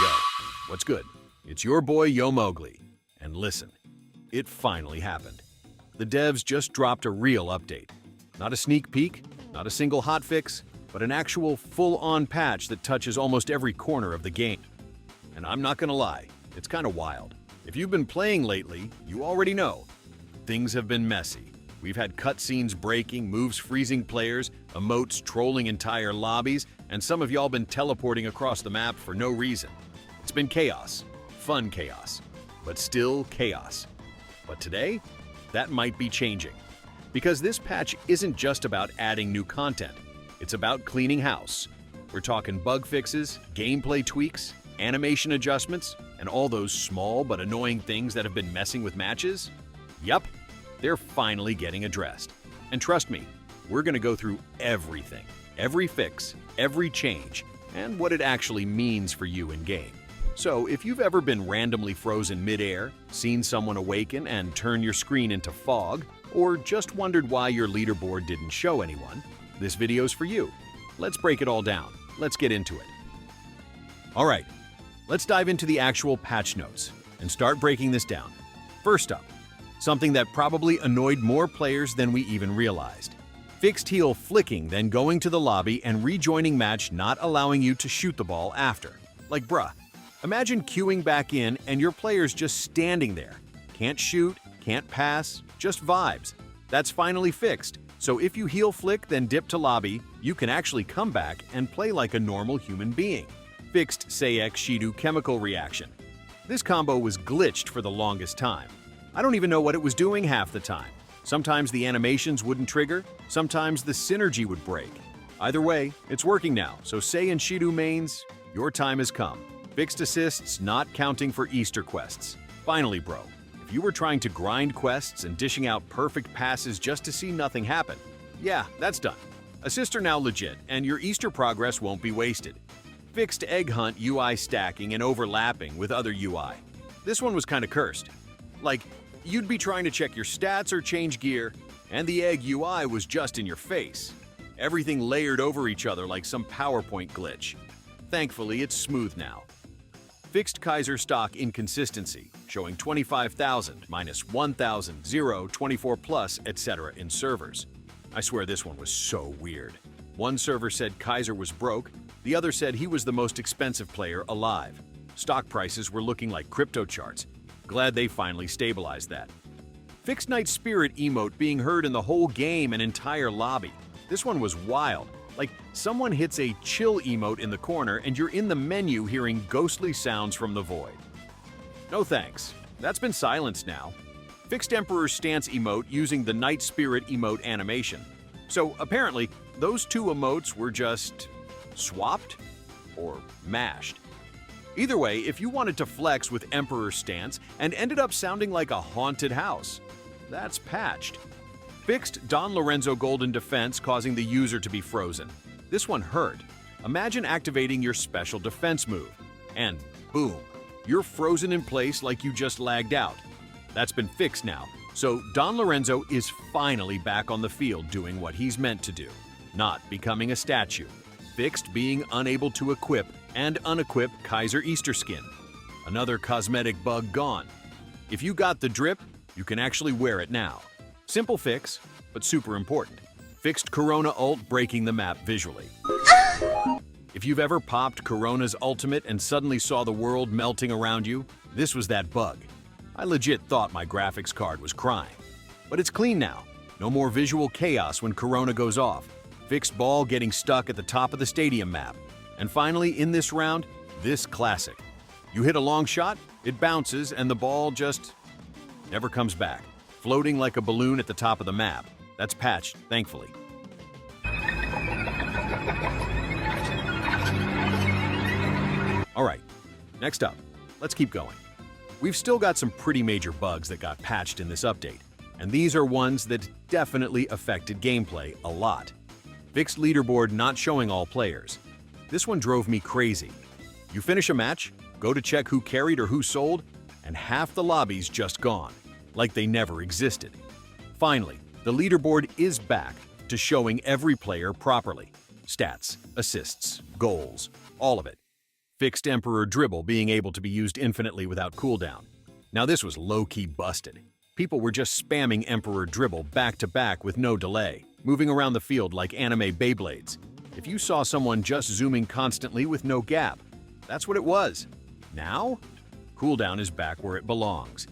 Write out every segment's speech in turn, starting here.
Yo, what's good? It's your boy Yo Mowgli. And listen, it finally happened. The devs just dropped a real update. Not a sneak peek, not a single hotfix, but an actual full-on patch that touches almost every corner of the game. And I'm not gonna lie, it's kinda wild. If you've been playing lately, you already know. Things have been messy. We've had cutscenes breaking, moves freezing players, emotes trolling entire lobbies, and some of y'all been teleporting across the map for no reason. It's been chaos. Fun chaos. But still chaos. But today, that might be changing. Because this patch isn't just about adding new content. It's about cleaning house. We're talking bug fixes, gameplay tweaks, animation adjustments, and all those small but annoying things that have been messing with matches. Yup, they're finally getting addressed. And trust me, we're gonna go through everything, every fix, every change, and what it actually means for you in-game. So if you've ever been randomly frozen mid-air, seen someone awaken and turn your screen into fog, or just wondered why your leaderboard didn't show anyone, this video's for you. Let's break it all down. Let's get into it. All right, let's dive into the actual patch notes and start breaking this down. First up, something that probably annoyed more players than we even realized. Fixed heel flicking, then going to the lobby and rejoining match, not allowing you to shoot the ball after. Like bruh, imagine queuing back in and your player's just standing there. Can't shoot, can't pass, just vibes. That's finally fixed. So if you heel flick then dip to lobby, you can actually come back and play like a normal human being. Fixed Sayek Shidu chemical reaction. This combo was glitched for the longest time. I don't even know what it was doing half the time. Sometimes the animations wouldn't trigger, sometimes the synergy would break. Either way, it's working now, so Sei and Shidu mains, your time has come. Fixed assists not counting for Easter quests. Finally, bro, if you were trying to grind quests and dishing out perfect passes just to see nothing happen, yeah, that's done. Assists are now legit, and your Easter progress won't be wasted. Fixed egg hunt UI stacking and overlapping with other UI. This one was kinda cursed. Like, you'd be trying to check your stats or change gear, and the egg UI was just in your face. Everything layered over each other like some PowerPoint glitch. Thankfully, it's smooth now. Fixed Kaiser stock inconsistency, showing 25,000, minus 1,000, 0, 24 plus, etc. in servers. I swear this one was so weird. One server said Kaiser was broke, the other said he was the most expensive player alive. Stock prices were looking like crypto charts. Glad they finally stabilized that. Fixed Night Spirit emote being heard in the whole game and entire lobby. This one was wild. Like, someone hits a chill emote in the corner and you're in the menu hearing ghostly sounds from the void. No thanks. That's been silenced now. Fixed Emperor's Stance emote using the Night Spirit emote animation. So apparently, those two emotes were just swapped or mashed. Either way, if you wanted to flex with Emperor's Stance and ended up sounding like a haunted house, that's patched. Fixed Don Lorenzo Golden Defense causing the user to be frozen. This one hurt. Imagine activating your special defense move, and boom, you're frozen in place like you just lagged out. That's been fixed now, so Don Lorenzo is finally back on the field doing what he's meant to do, not becoming a statue. Fixed being unable to equip and unequip Kaiser Easter skin. Another cosmetic bug gone. If you got the drip, you can actually wear it now. Simple fix, but super important. Fixed Corona ult breaking the map visually. If you've ever popped Corona's ultimate and suddenly saw the world melting around you, this was that bug. I legit thought my graphics card was crying. But it's clean now. No more visual chaos when Corona goes off. Fixed ball getting stuck at the top of the stadium map. And finally, in this round, this classic. You hit a long shot, it bounces, and the ball just never comes back. Floating like a balloon at the top of the map. That's patched, thankfully. All right, next up, let's keep going. We've still got some pretty major bugs that got patched in this update, and these are ones that definitely affected gameplay a lot. Fixed leaderboard not showing all players. This one drove me crazy. You finish a match, go to check who carried or who sold, and half the lobby's just gone, like they never existed. Finally, the leaderboard is back to showing every player properly. Stats, assists, goals, all of it. Fixed Emperor Dribble being able to be used infinitely without cooldown. Now this was low-key busted. People were just spamming Emperor Dribble back-to-back with no delay, moving around the field like anime Beyblades. If you saw someone just zooming constantly with no gap, that's what it was. Now, cooldown is back where it belongs.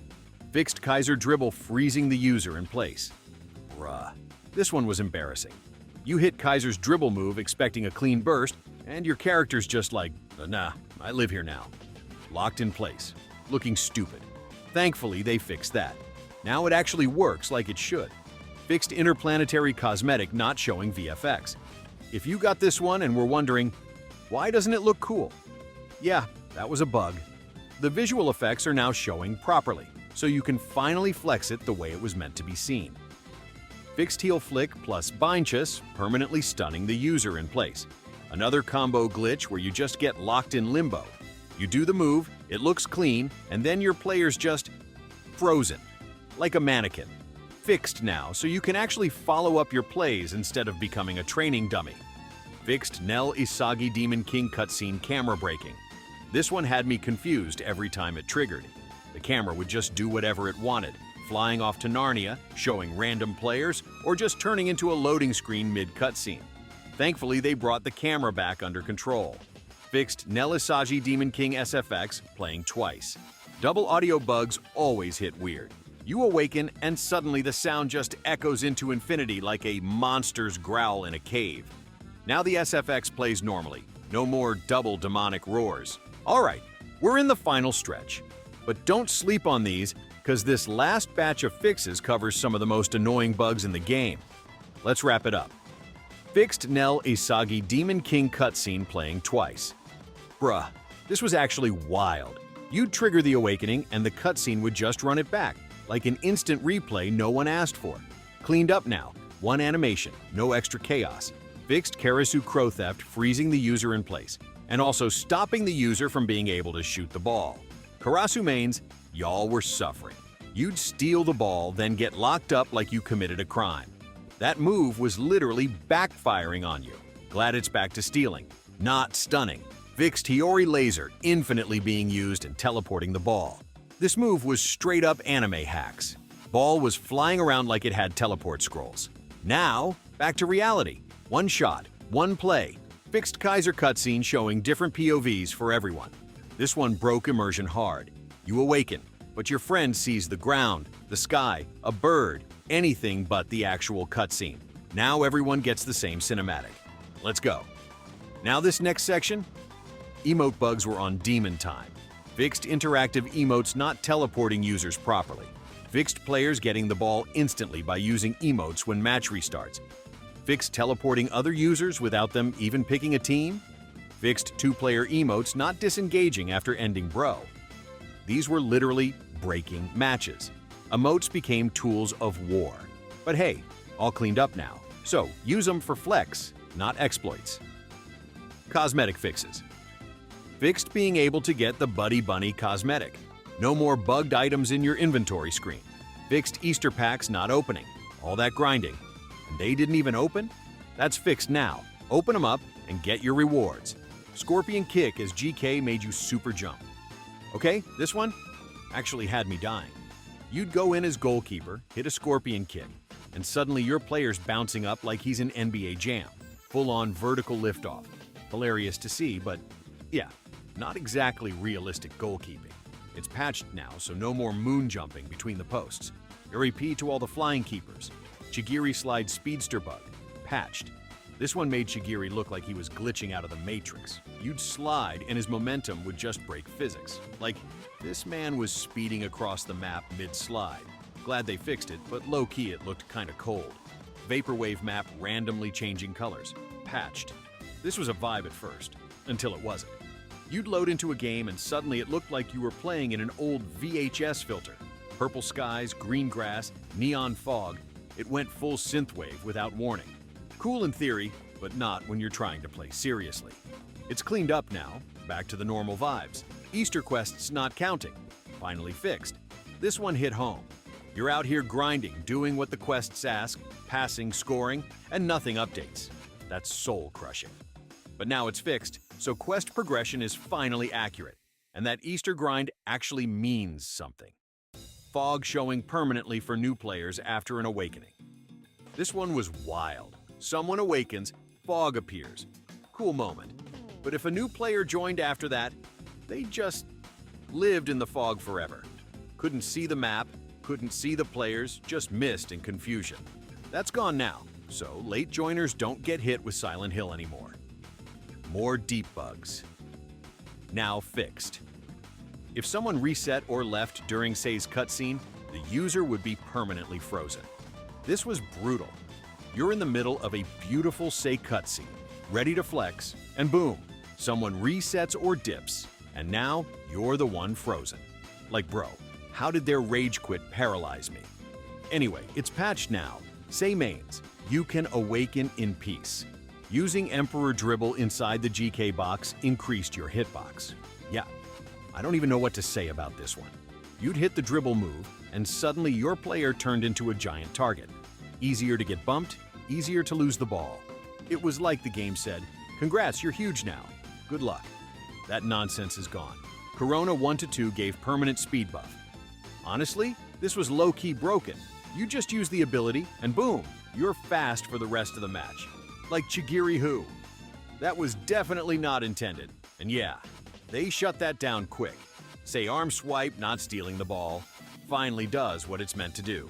Fixed Kaiser Dribble freezing the user in place. Bruh, this one was embarrassing. You hit Kaiser's dribble move expecting a clean burst, and your character's just like, nah, I live here now. Locked in place, looking stupid. Thankfully, they fixed that. Now it actually works like it should. Fixed Interplanetary Cosmetic not showing VFX. If you got this one and were wondering, why doesn't it look cool? Yeah, that was a bug. The visual effects are now showing properly, so you can finally flex it the way it was meant to be seen. Fixed Heel Flick plus Binchus permanently stunning the user in place. Another combo glitch where you just get locked in limbo. You do the move, it looks clean, and then your player's just frozen, like a mannequin. Fixed now, so you can actually follow up your plays instead of becoming a training dummy. Fixed Nell Isagi Demon King cutscene camera breaking. This one had me confused every time it triggered. The camera would just do whatever it wanted, flying off to Narnia, showing random players, or just turning into a loading screen mid-cutscene. Thankfully, they brought the camera back under control. Fixed Nell Isagi Demon King SFX playing twice. Double audio bugs always hit weird. You awaken and suddenly the sound just echoes into infinity like a monster's growl in a cave. Now the SFX plays normally. No more double demonic roars. Alright, we're in the final stretch. But don't sleep on these, because this last batch of fixes covers some of the most annoying bugs in the game. Let's wrap it up. Fixed Nell Isagi Demon King cutscene playing twice. Bruh, this was actually wild. You'd trigger the awakening and the cutscene would just run it back, like an instant replay no one asked for. Cleaned up now, one animation, no extra chaos. Fixed Karasu Crow Theft freezing the user in place, and also stopping the user from being able to shoot the ball. Karasu mains, y'all were suffering. You'd steal the ball, then get locked up like you committed a crime. That move was literally backfiring on you. Glad it's back to stealing, not stunning. Fixed Hiyori Laser infinitely being used and teleporting the ball. This move was straight up anime hacks. Ball was flying around like it had teleport scrolls. Now, back to reality. One shot, one play. Fixed Kaiser cutscene showing different POVs for everyone. This one broke immersion hard. You awaken, but your friend sees the ground, the sky, a bird, anything but the actual cutscene. Now everyone gets the same cinematic. Let's go. Now this next section, emote bugs were on demon time. Fixed interactive emotes not teleporting users properly. Fixed players getting the ball instantly by using emotes when match restarts. Fixed teleporting other users without them even picking a team. Fixed two-player emotes not disengaging after ending bro. These were literally breaking matches. Emotes became tools of war. But hey, all cleaned up now. So use them for flex, not exploits. Cosmetic fixes. Fixed being able to get the Buddy Bunny cosmetic. No more bugged items in your inventory screen. Fixed Easter packs not opening. All that grinding. And they didn't even open? That's fixed now. Open them up and get your rewards. Scorpion Kick as GK made you super jump. Okay, this one actually had me dying. You'd go in as goalkeeper, hit a Scorpion Kick, and suddenly your player's bouncing up like he's in NBA Jam. Full-on vertical liftoff. Hilarious to see, but yeah, not exactly realistic goalkeeping. It's patched now, so no more moon jumping between the posts. REP to all the flying keepers. Chigiri Slide Speedster bug. Patched. This one made Chigiri look like he was glitching out of the Matrix. You'd slide and his momentum would just break physics. Like, this man was speeding across the map mid-slide. Glad they fixed it, but low-key it looked kinda cold. Vaporwave map randomly changing colors. Patched. This was a vibe at first, until it wasn't. You'd load into a game and suddenly it looked like you were playing in an old VHS filter. Purple skies, green grass, neon fog. It went full synthwave without warning. Cool in theory, but not when you're trying to play seriously. It's cleaned up now, back to the normal vibes. Easter quests not counting. Finally fixed. This one hit home. You're out here grinding, doing what the quests ask, passing, scoring, and nothing updates. That's soul-crushing. But now it's fixed, So quest progression is finally accurate, and that Easter grind actually means something. Fog showing permanently for new players after an awakening. This one was wild. Someone awakens, fog appears. Cool moment. But if a new player joined after that, they just lived in the fog forever. Couldn't see the map, couldn't see the players, just mist and confusion. That's gone now, so late joiners don't get hit with Silent Hill anymore. More deep bugs. Now fixed. If someone reset or left during Say's cutscene, the user would be permanently frozen. This was brutal. You're in the middle of a beautiful Say cutscene, ready to flex, and boom, someone resets or dips, and now you're the one frozen. Like, bro, how did their rage quit paralyze me? Anyway, it's patched now. Say mains, you can awaken in peace. Using Emperor Dribble inside the GK box increased your hitbox. Yeah, I don't even know what to say about this one. You'd hit the dribble move, and suddenly your player turned into a giant target. Easier to get bumped, easier to lose the ball. It was like the game said, "Congrats, you're huge now. Good luck." That nonsense is gone. Corona 1-2 gave permanent speed buff. Honestly, this was low-key broken. You just use the ability, and boom, you're fast for the rest of the match. Like Chigiri Who. That was definitely not intended. And yeah, they shut that down quick. Say arm swipe, not stealing the ball, finally does what it's meant to do.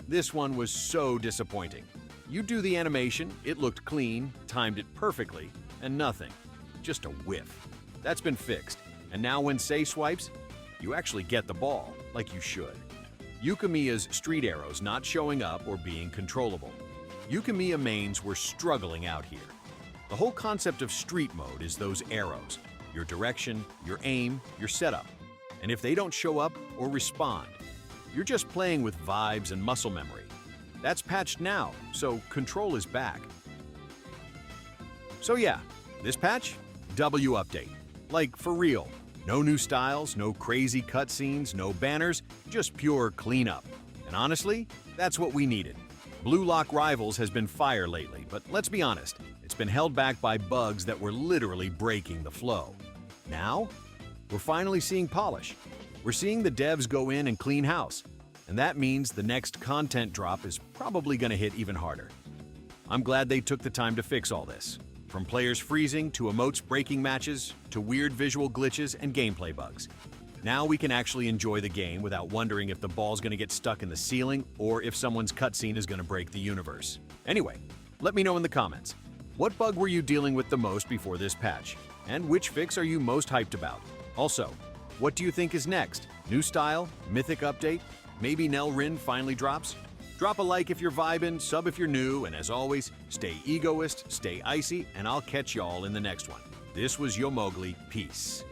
This one was so disappointing. You do the animation, it looked clean, timed it perfectly, and nothing. Just a whiff. That's been fixed, and now when Say swipes, you actually get the ball, like you should. Yukimiya's street arrows not showing up or being controllable. Yukimiya mains were struggling out here. The whole concept of street mode is those arrows, your direction, your aim, your setup. And if they don't show up or respond, you're just playing with vibes and muscle memory. That's patched now, so control is back. So yeah, this patch, W update. Like for real. No new styles, no crazy cutscenes, no banners, just pure cleanup. And honestly, that's what we needed. Blue Lock Rivals has been fire lately, but let's be honest, it's been held back by bugs that were literally breaking the flow. Now, we're finally seeing polish. We're seeing the devs go in and clean house, and that means the next content drop is probably going to hit even harder. I'm glad they took the time to fix all this. From players freezing to emotes breaking matches to weird visual glitches and gameplay bugs. Now we can actually enjoy the game without wondering if the ball's going to get stuck in the ceiling or if someone's cutscene is going to break the universe. Anyway, let me know in the comments. What bug were you dealing with the most before this patch? And which fix are you most hyped about? Also, what do you think is next? New style? Mythic update? Maybe Nell Rin finally drops? Drop a like if you're vibing, sub if you're new, and as always, stay egoist, stay icy, and I'll catch y'all in the next one. This was Yo Mowgli. Peace.